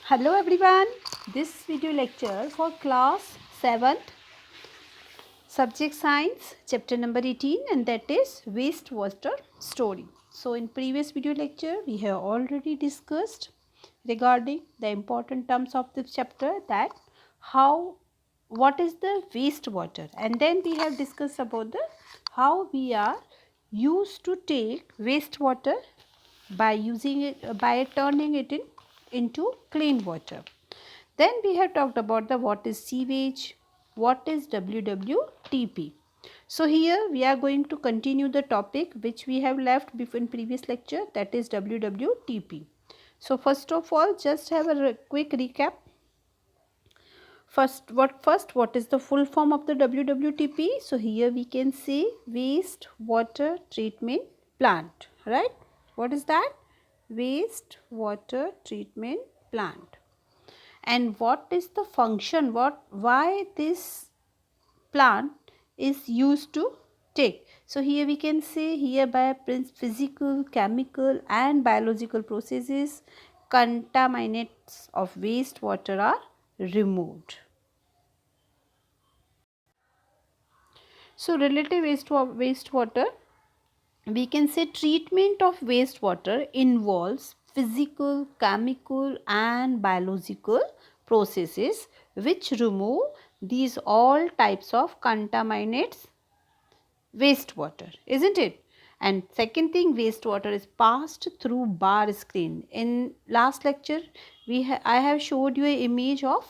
Hello everyone, this video lecture for class 7th subject science chapter number 18 and that is wastewater story. So in previous video lecture we have already discussed regarding the important terms of this chapter, that what is the wastewater, and then we have discussed about the how we are used to take wastewater by using it, by turning it into clean water. Then we have talked about the what is sewage, what is WWTP. So here we are going to continue the topic which we have left before in previous lecture, that is WWTP. So first of all, just have a quick recap. First, what is the full form of the WWTP? So here we can say waste water treatment plant, right? What is that? Waste water treatment plant. And what is the function, why this plant is used to take? So here we can say, hereby physical, chemical and biological processes, contaminants of wastewater are removed. So relative wastewater, we can say treatment of wastewater involves physical, chemical and biological processes which remove these all types of contaminates wastewater, isn't it? And second thing, wastewater is passed through bar screen. In last lecture I have showed you an image of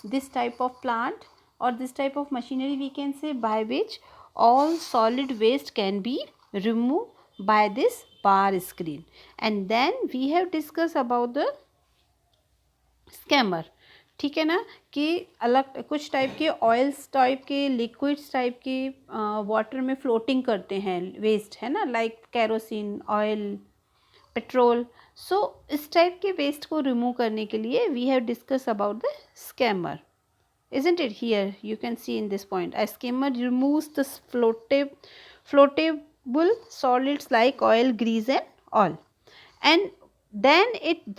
this type of plant or this type of machinery, we can say, by which all solid waste can be removed by this bar screen. And then we have discussed about the skimmer, ठीक है ना, कि अलग कुछ type के oils type के liquids type के water में फ्लोटिंग करते हैं वेस्ट, है ना, like kerosene, oil, petrol. So इस टाइप के वेस्ट को रिमूव करने के लिए we have discuss about the skimmer, isn't it? Here you can see in this point, a skimmer removes the floatable solids like oil, grease and all, and then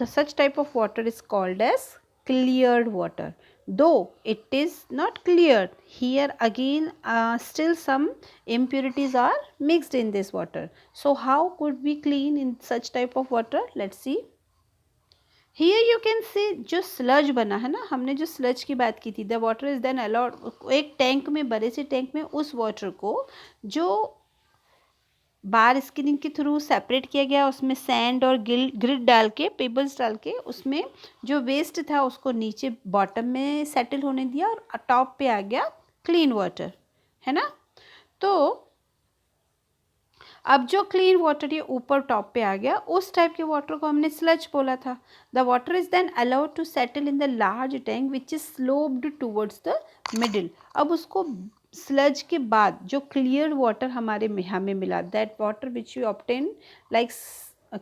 such type of water is called as cleared water. Though it is not cleared, here again still some impurities are mixed in this water. So how could we clean in such type of water? Let's see. Here you can say जो sludge बना है ना, हमने जो sludge की बात की थी, the water is then allowed, एक टैंक में, बड़े से टैंक में उस वाटर को जो बार स्क्रीन के थ्रू सेपरेट किया गया, उसमें सैंड और ग्रिड डाल के, पेबल्स डाल के, उसमें जो वेस्ट था उसको नीचे बॉटम में सेटल होने दिया और टॉप पे आ गया क्लीन वाटर, है ना. तो अब जो क्लीन वाटर ये ऊपर टॉप पे आ गया, उस टाइप के वाटर को हमने स्लज बोला था. The water is then allowed to settle in the large tank which is sloped towards the middle. अब उसको स्लज के बाद जो क्लियर वाटर हमें मिला, that water which you obtain like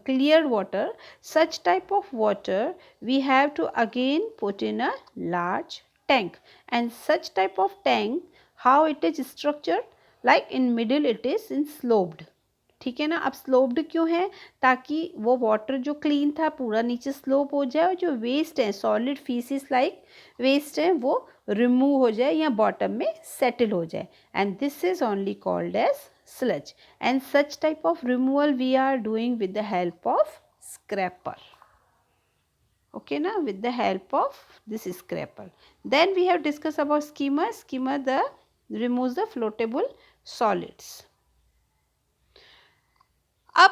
cleared water, such type of water we have to again put in a large tank. And such type of tank, how it is structured, like in middle it is in sloped, ठीक है ना. अब sloped क्यों है? ताकि वो water जो clean था पूरा नीचे स्लोप हो जाए और जो वेस्ट है, सॉलिड फीसिस लाइक वेस्ट है, वो रिमूव हो जाए या बॉटम में सेटल हो जाए. And this is only called as sludge. And such type of removal we are doing with the help of scraper. Okay na, with the help of this scraper. Then we have discussed about skimmer. Skimmer removes the floatable solids. अब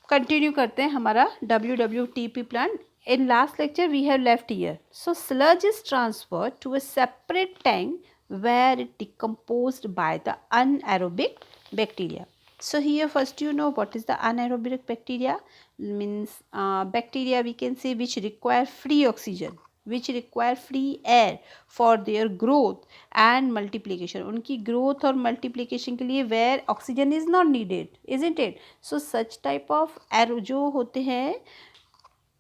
continue करते हैं हमारा WWTP plant. In last lecture we have left here. So sludge is transferred to a separate tank where it decomposed by the anaerobic bacteria. So here first you know what is the anaerobic bacteria. Means bacteria we can say which require free oxygen, which require free air for their growth and multiplication. उनकी growth और multiplication के लिए where oxygen is not needed, isn't it? So such type of जो होते हैं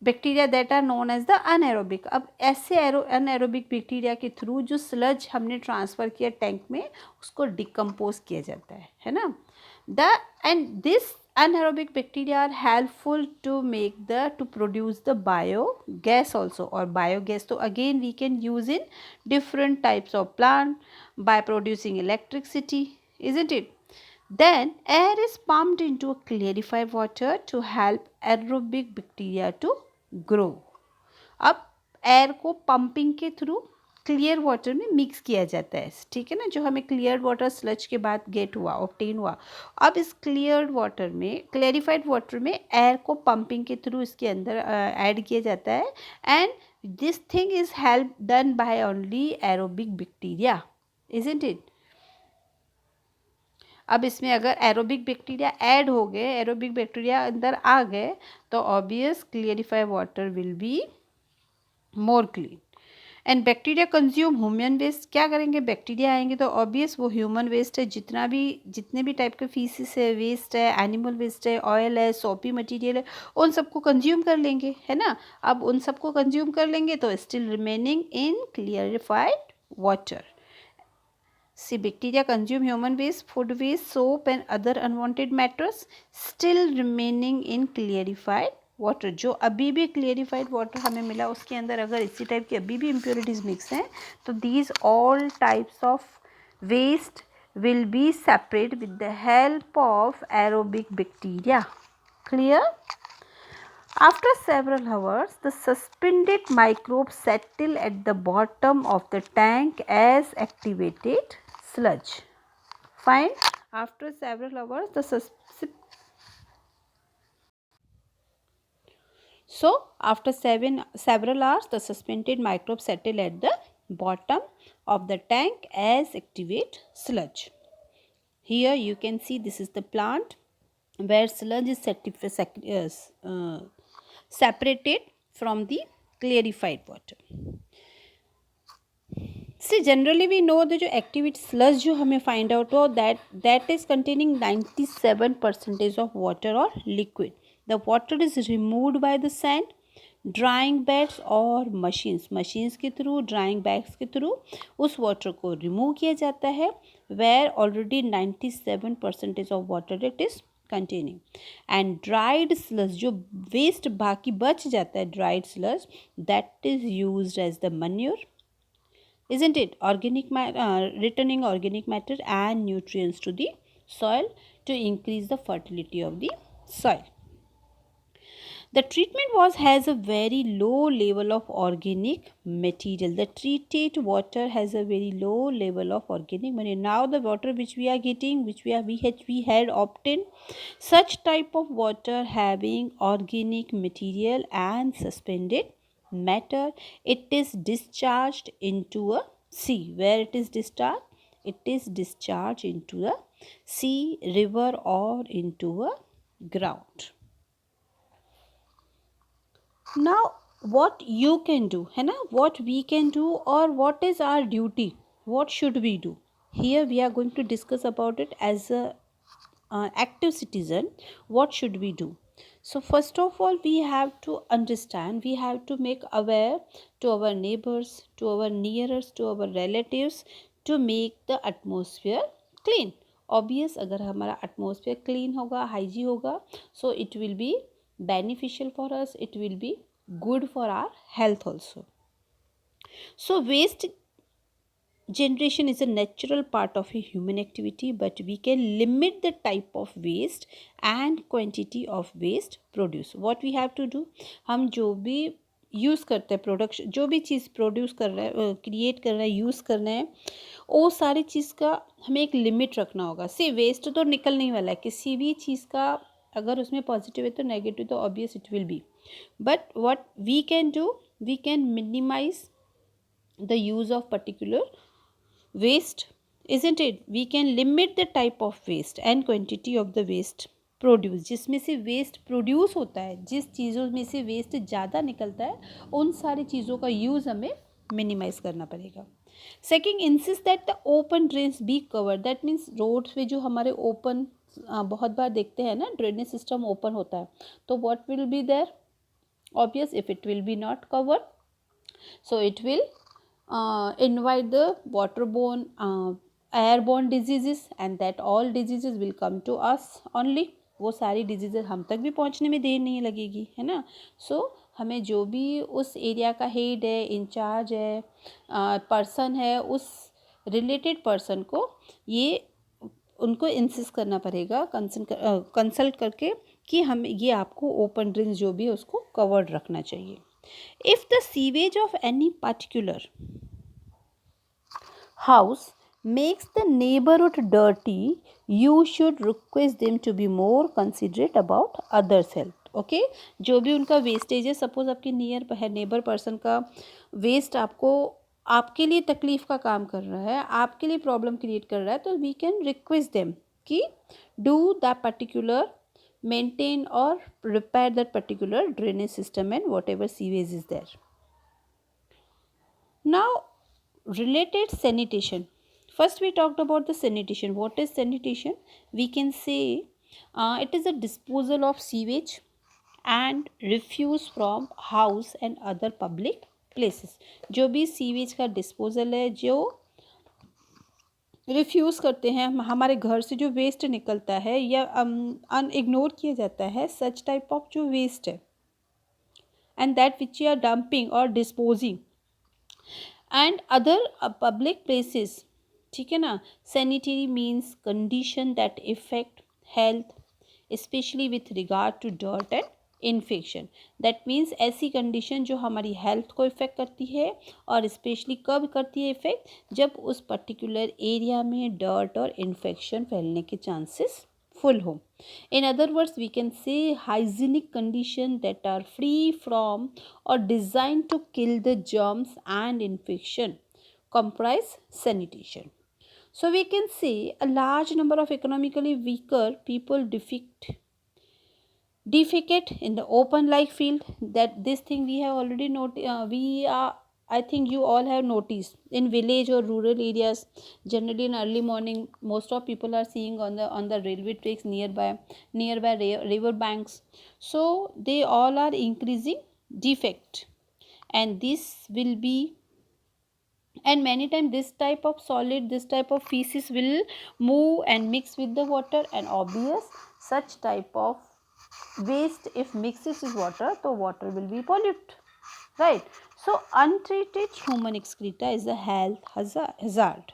bacteria that are known as the anaerobic. अब ऐसे anaerobic bacteria के थ्रू जो स्लज हमने ट्रांसफ़र किया टैंक में, उसको डिकम्पोज किया जाता है ना. The end this anaerobic bacteria are helpful to produce the biogas also, or biogas. So again we can use in different types of plant by producing electricity, isn't it? Then air is pumped into a clarified water to help aerobic bacteria to grow. अब air को pumping के through clear water में mix किया जाता है, ठीक है ना, जो हमें क्लियर वाटर स्लज के बाद गेट हुआ, ऑब्टेन हुआ। अब इस क्लियर वाटर में, क्लैरिफाइड वाटर में एयर को पंपिंग के थ्रू इसके अंदर ऐड किया जाता है, and this thing is help done by only aerobic bacteria, isn't it? अब इसमें अगर एरोबिक बैक्टीरिया ऐड हो गए, एरोबिक बैक्टीरिया अंदर आ गए, तो obvious clarified water will be more clean. And bacteria consume human waste, क्या करेंगे, बैक्टीरिया आएंगे तो ऑब्वियस वो ह्यूमन वेस्ट है, जितने भी टाइप के फीसिस है, वेस्ट है, एनिमल वेस्ट है, ऑयल है, सोपी मटेरियल है, उन सबको कंज्यूम कर लेंगे, है ना। अब उन सबको कंज्यूम कर लेंगे तो still remaining in clarified water. See, bacteria consume human waste, food waste, soap and other unwanted matters still remaining in clarified water. जो अभी भी clarified water हमें मिला उसके अंदर अगर इसी टाइप की अभी भी impurities mix हैं, तो these all types of waste will be separated with the help of aerobic bacteria. Clear? After several hours, the suspended microbes settle at the bottom of the tank as activated sludge. Fine. After several hours, after several hours, the suspended microbes settle at the bottom of the tank as activate sludge. Here you can see this is the plant where sludge is separated from the clarified water. See, generally we know that जो activate sludge जो हमें find out हो, that is containing 97% of water or liquid. The water is removed by the sand, drying bags और machines के through, drying bags के through उस water को remove किया जाता है, where already 97% of water it is containing. And dried sludge जो waste बाकी बच जाता है, dried sludge, that is used as the manure, isn't it? Returning organic matter and nutrients to the soil to increase the fertility of the soil. The treatment has a very low level of organic material. The treated water has a very low level of organic material. Now the water which we are getting, we had obtained, such type of water having organic material and suspended matter, it is discharged into a sea. Where it is discharged? It is discharged into a sea, river or into a ground. Now what you can do, है ना, what we can do or what is our duty, what should we do? Here we are going to discuss about it as a active citizen. What should we do? So first of all, we have to understand, we have to make aware to our neighbors, to our nearest, to our relatives, to make the atmosphere clean. Obvious, अगर हमारा atmosphere clean होगा, hygiene होगा, so it will be beneficial for us, it will be good for our health also. So waste generation is a natural part of a human activity, but we can limit the type of waste and quantity of waste produce. What we have to do, हम जो भी use करते हैं, production जो भी चीज़ produce कर रहे हैं, क्रिएट कर रहे हैं, यूज़ करना है, वो सारी चीज़ का हमें एक लिमिट रखना होगा। सी वेस्ट तो निकल नहीं वाला है, किसी भी चीज़ का अगर उसमें पॉजिटिव है तो नेगेटिव तो obvious it will be, but what we can do, we can minimize the use of particular waste, isn't it? We can limit the type of waste and quantity of the waste produce. जिसमें से waste produce होता है, जिस चीज़ों में से waste ज़्यादा निकलता है, उन सारी चीज़ों का use हमें minimize करना पड़ेगा. Second, insist that the open drains be covered. That means roads पे जो हमारे open बहुत बार देखते हैं ना, drainage system open होता है, तो what will be there? Obvious, if it will be not covered, so it will invite the waterborne, airborne diseases, and that all diseases will come to us only. वो सारी disease हम तक भी पहुंचने में देर नहीं लगेगी, है ना। सो हमें जो भी उस एरिया का हेड है, इंचार्ज है, पर्सन है, उस रिलेटेड पर्सन को ये उनको इंसिस्ट करना पड़ेगा, कंसल्ट करके कि हम ये आपको ओपन ड्रेन्स जो भी है उसको कवर्ड रखना चाहिए. If the sewage of any particular house makes the neighborhood dirty, you should request them to be more considerate about others' health. Okay जो भी उनका वेस्टेज है, सपोज आपके नेबर पर्सन का वेस्ट आपको आपके लिए तकलीफ का काम कर रहा है, आपके लिए प्रॉब्लम क्रिएट कर रहा है, तो वी कैन रिक्वेस्ट देम कि do the particular maintain or repair that particular drainage system and whatever sewage is there. Now related sanitation. First we talked about the sanitation. What is sanitation? We can say it is a disposal of sewage and refuse from house and other public places. जो भी sewage का disposal है, जो refuse करते हैं, हमारे घर से जो वेस्ट निकलता है या इग्नोर किया जाता है, सच टाइप ऑफ जो वेस्ट है, and that which you are dumping और disposing and other public places, ठीक है ना. Sanitary means condition that effect health specially with regard to dirt and infection. That means ऐसी कंडीशन जो हमारी health को इफ़ेक्ट करती है, और स्पेशली कब करती है इफ़ेक्ट, जब उस पर्टिकुलर एरिया में डर्ट और इन्फेक्शन फैलने के चांसेस फुल हो. In other words we can say hygienic condition that are free from or design to kill the germs and infection comprise sanitation. So we can say a large number of economically weaker people defecate in the open like field. That this thing we have already noticed. I think you all have noticed in village or rural areas, generally in early morning most of people are seeing on the railway tracks nearby river banks. So they all are increasing defect, and this will be, and many times this type of solid, this type of feces will move and mix with the water, and obvious such type of waste if mixes with water, so water will be polluted, right. So untreated human excreta is a health hazard.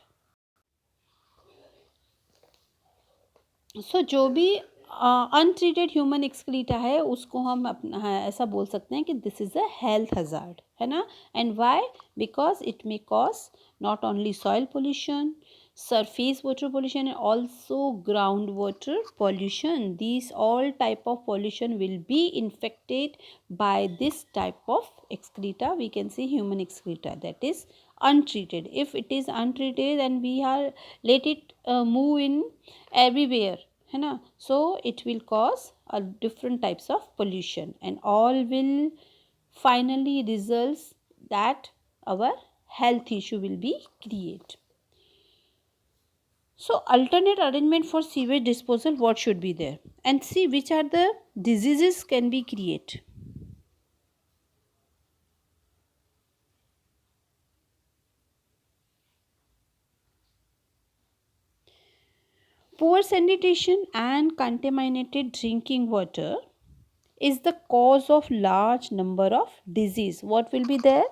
So जो भी untreated human excreta है उसको हम अपना ऐसा बोल सकते हैं कि this is a health hazard, है ना. And why? Because it may cause not only soil pollution, surface water pollution, and also groundwater pollution. These all type of pollution will be infected by this type of excreta. We can say human excreta that is untreated. If it is untreated and we are let it move in everywhere, है ना, so it will cause a different types of pollution, and all will finally results that our health issue will be created. So alternate arrangement for sewage disposal, what should be there, and see which are the diseases can be created. Poor sanitation and contaminated drinking water is the cause of large number of disease. What will be there?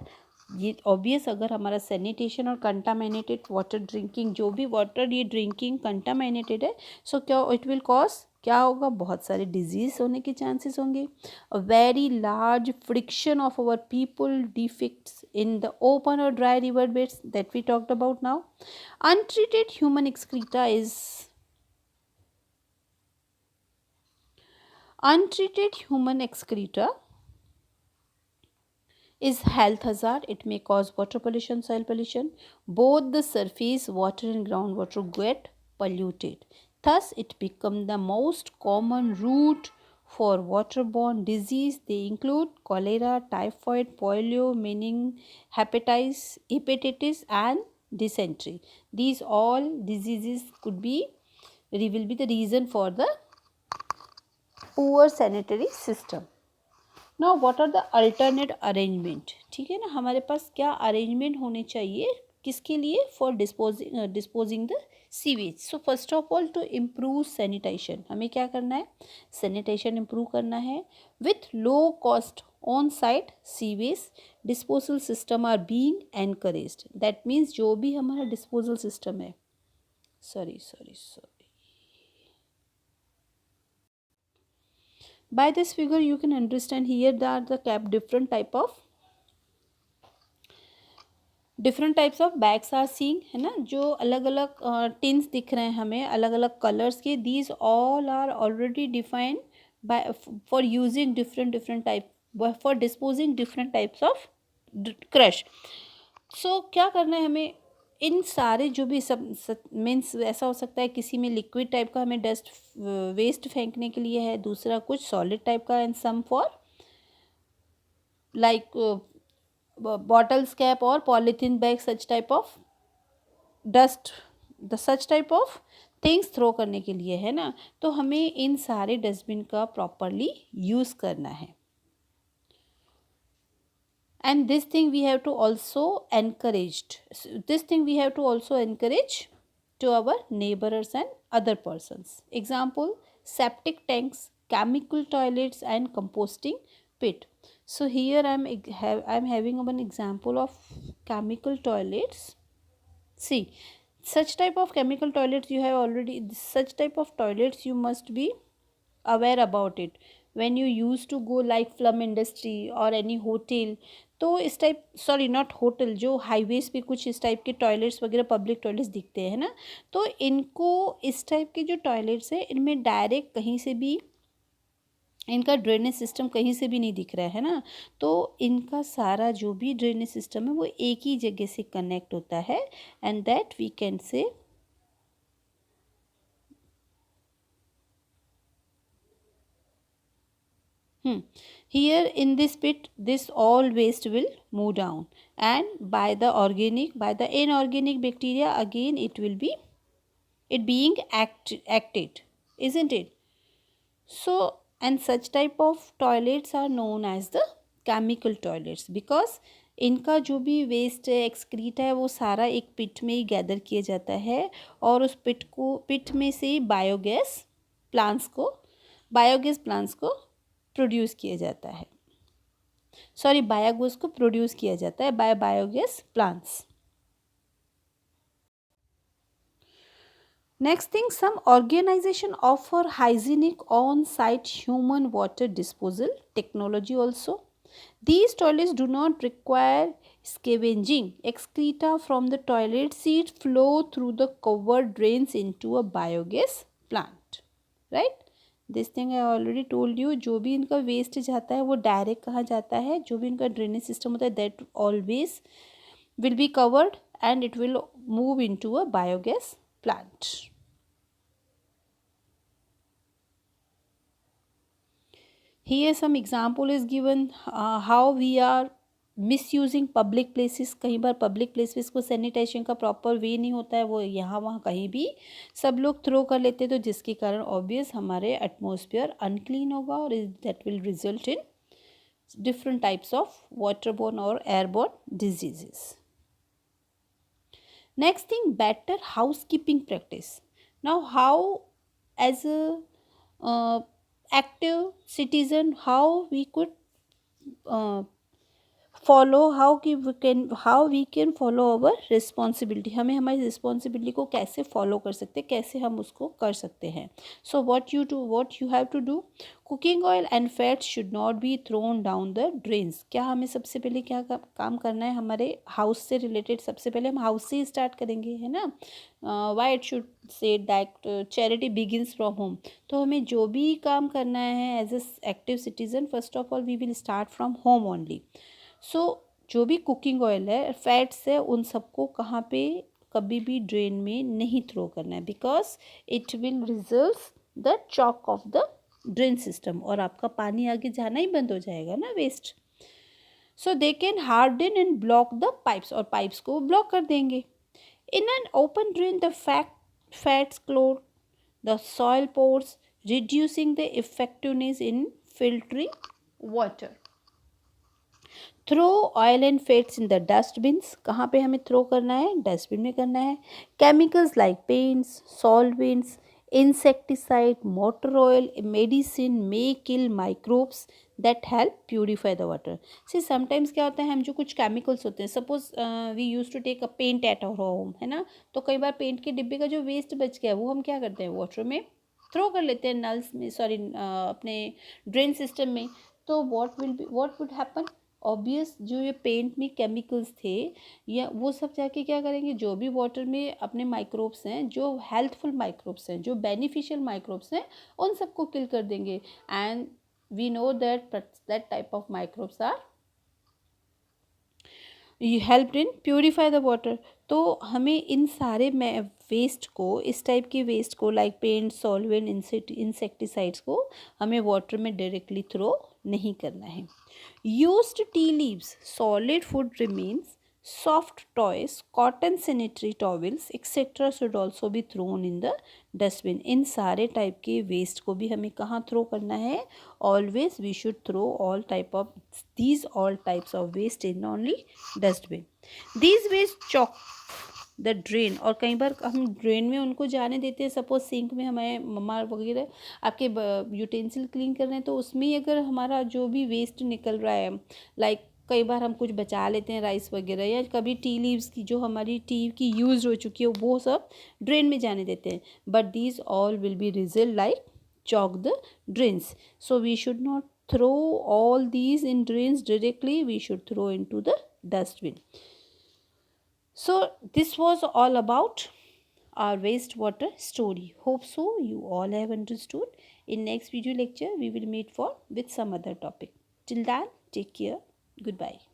ये obvious, अगर हमारा sanitation और contaminated water drinking, जो भी water ये drinking contaminated है, सो क्या it will cause, क्या होगा, बहुत सारे डिजीज होने के चांसेस होंगे. A very large friction of our people defects in the open or dry river beds that we talked about now. Untreated human excreta is untreated human excreta is health hazard. It may cause water pollution, soil pollution. Both the surface water and groundwater get polluted. Thus it becomes the most common route for waterborne disease. They include cholera, typhoid, polio, meaning hepatitis and dysentery. These all diseases will be the reason for the poor sanitary system. Now what are the alternate arrangement? ठीक है ना, हमारे पास क्या arrangement होने चाहिए किसके लिए? For disposing the sewage. So first of all to improve sanitization, हमें क्या करना है? सैनिटाइजेशन इम्प्रूव करना है. With low cost on site sewage disposal system are being encouraged. That means जो भी हमारा डिस्पोजल सिस्टम है, sorry, by this figure you can understand here that the different types of bags are seeing, है ना, जो अलग अलग tins दिख रहे हैं हमें अलग अलग कलर्स के. these all are already defined by for using different type, for disposing different types of crush. so क्या करना है हमें? इन सारे जो भी सब मीन्स ऐसा हो सकता है किसी में लिक्विड टाइप का हमें डस्ट वेस्ट फेंकने के लिए है, दूसरा कुछ सॉलिड टाइप का, and some for like bottles cap or polythene bag, such type of dust, the such type of things throw करने के लिए, है ना. तो हमें इन सारे डस्टबिन का प्रॉपरली यूज़ करना है. and this thing we have to also encourage to our neighbors and other persons. example, septic tanks, chemical toilets and composting pit. so here I'm having an example of chemical toilets. see, such type of chemical toilets you have already, such type of toilets you must be aware about it when you used to go like film industry or any hotel. तो इस type, sorry not hotel, जो highways पे कुछ इस type के toilets वगैरह public toilets दिखते हैं ना, तो इनको इस टाइप के जो टॉयलेट्स है इनमें डायरेक्ट कहीं से भी इनका ड्रेनेज सिस्टम कहीं से भी नहीं दिख रहा है ना. तो इनका सारा जो भी ड्रेनेज सिस्टम है वो एक ही जगह से कनेक्ट होता है, and that we can say here in this pit this all waste will move down, and by the inorganic bacteria again it will be being acted, isn't it? so and such type of toilets are known as the chemical toilets because इनका जो भी waste है, excrete है, वो सारा एक पिट में ही gather किया जाता है और उस पिट में से बायोगैस प्लांट्स को प्रोड्यूस किया जाता है, सॉरी बायोगैस को प्रोड्यूस किया जाता है by biogas plants. Next thing, some organization offer hygienic on site human water disposal technology also. These toilets do not require scavenging. Excreta from the toilet seat flow through the covered drains into a biogas plant, right? This thing I already told you. जो भी इनका waste जाता है वो direct कहाँ जाता है? जो भी इनका ड्रेनेज सिस्टम होता है that always will be covered and it will move into a biogas plant. Here some example is given how we are misusing public places. कई बार पब्लिक प्लेसेस को सैनिटाइजेशन का प्रॉपर वे नहीं होता है, वो यहाँ वहाँ कहीं भी सब लोग थ्रो कर लेते हैं, तो जिसके कारण ऑब्वियस हमारे एटमॉस्फेयर अनक्लीन होगा और that will result in different types of waterborne और airborne diseases. Next thing, better housekeeping practice. Now how as a active citizen how we could follow, how we can follow our responsibility. हमें हमारी responsibility को कैसे follow कर सकते हैं, कैसे हम उसको कर सकते हैं. सो what you have to do, cooking oil and fats should not be thrown down the drains. क्या हमें सबसे पहले क्या काम करना है? हमारे हाउस से रिलेटेड सबसे पहले हम हाउस से ही स्टार्ट करेंगे, है ना. Why it should say that charity begins from home. तो हमें जो भी काम करना है as a active citizen, first of all we will start from home only. So जो भी कुकिंग ऑयल है, फैट्स है, उन सबको कहाँ पे कभी भी ड्रेन में नहीं थ्रो करना है because it will result the chalk of the drain system और आपका पानी आगे जाना ही बंद हो जाएगा ना, waste. So they can harden and block the pipes, और पाइप्स को ब्लॉक कर देंगे. In an open drain the fats clot the soil pores reducing the effectiveness in filtering water. Throw oil and fats in the dustbins, कहाँ पे हमें throw करना है, dustbin में करना है. Chemicals like paints, solvents, insecticide, motor oil, medicine may kill microbes that help purify the water. See sometimes क्या होता है, हम जो कुछ केमिकल्स होते हैं, suppose we use to take a paint at our home, है ना, तो कई बार पेंट के डिब्बे का जो वेस्ट बच गया वो हम क्या करते हैं, वाटर में थ्रो कर लेते हैं, नल्स में, सॉरी अपने ड्रेन सिस्टम में. तो व्हाट वुड हैपन, ऑब्वियस जो ये पेंट में केमिकल्स थे या वो सब जाके क्या करेंगे, जो भी वाटर में अपने माइक्रोब्स हैं, जो हेल्थफुल माइक्रोब्स हैं, जो बेनिफिशियल माइक्रोब्स हैं, उन सबको किल कर देंगे. And we know that type of microbes are helped in purify the water. तो हमें इन सारे वेस्ट को, इस टाइप के वेस्ट को लाइक पेंट, सॉल्वेंट, इंसेक्टिसाइड्स को हमें वाटर में डायरेक्टली थ्रो नहीं करना है. Used tea leaves, solid food remains, soft toys, cotton sanitary towels etc should also be thrown in the dustbin. इन सारे टाइप के वेस्ट को भी हमें कहाँ थ्रो करना है, always we should throw all types of waste in only dustbin. These waste choke the drain, और कई बार हम ड्रेन में उनको जाने देते हैं. सपोज सिंक में हमारे मम्मा वगैरह आपके यूटेंसिल क्लीन कर रहे हैं, तो उसमें अगर हमारा जो भी वेस्ट निकल रहा है, लाइक कई बार हम कुछ बचा लेते हैं राइस वगैरह, या कभी टी लीव्स की जो हमारी टी की यूज़ हो चुकी है वो सब ड्रेन में जाने देते हैं. But these all will be result like chalk the drains. So we should not throw all these in drains directly, we should throw into the dustbin. So this was all about our wastewater story. Hope so you all have understood. In next video lecture we will meet for with some other topic. Till then, take care. Goodbye.